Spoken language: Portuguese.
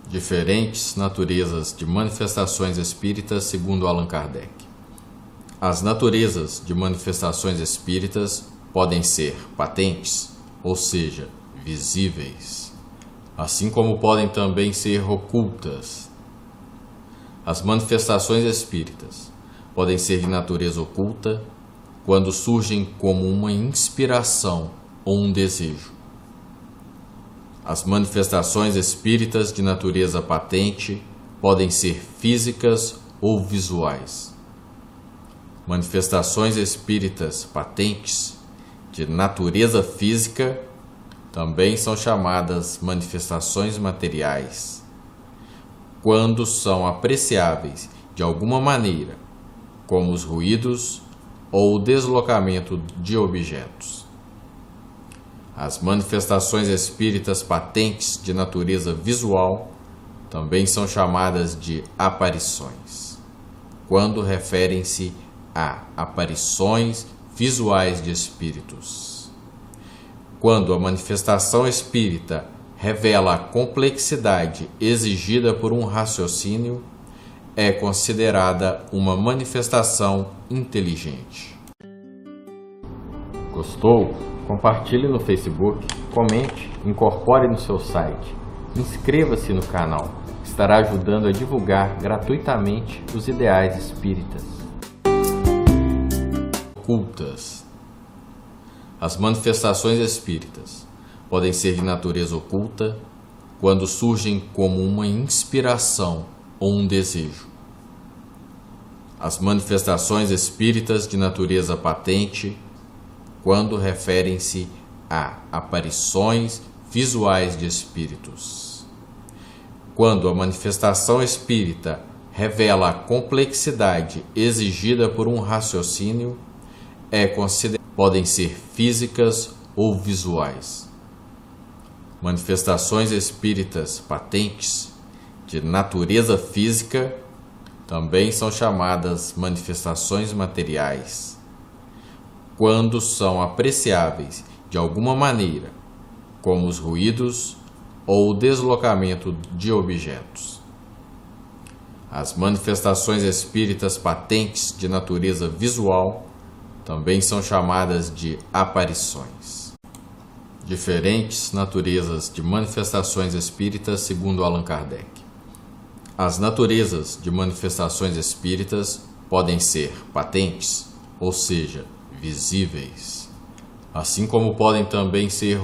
Diferentes naturezas de manifestações espíritas segundo Allan Kardec. As naturezas de manifestações espíritas podem ser patentes, ou seja, visíveis, assim como podem também ser ocultas. As manifestações espíritas podem ser de natureza oculta quando surgem como uma inspiração ou um desejo. As manifestações espíritas de natureza patente podem ser físicas ou visuais. Manifestações espíritas patentes de natureza física também são chamadas manifestações materiais, quando são apreciáveis de alguma maneira, como os ruídos ou o deslocamento de objetos. As manifestações espíritas patentes de natureza visual também são chamadas de aparições, quando referem-se a aparições visuais de espíritos. Quando a manifestação espírita revela a complexidade exigida por um raciocínio, é considerada uma manifestação inteligente. Gostou? Compartilhe no Facebook, comente, incorpore no seu site. Inscreva-se no canal, que estará ajudando a divulgar gratuitamente os ideais espíritas. Ocultas. As manifestações espíritas podem ser de natureza oculta quando surgem como uma inspiração ou um desejo. As manifestações espíritas de natureza patente quando referem-se a aparições visuais de espíritos. Quando a manifestação espírita revela a complexidade exigida por um raciocínio, podem ser físicas ou visuais. Manifestações espíritas patentes de natureza física também são chamadas manifestações materiais, quando são apreciáveis de alguma maneira, como os ruídos ou o deslocamento de objetos. As manifestações espíritas patentes de natureza visual também são chamadas de aparições. Diferentes naturezas de manifestações espíritas segundo Allan Kardec. As naturezas de manifestações espíritas podem ser patentes, ou seja, visíveis, assim como podem também ser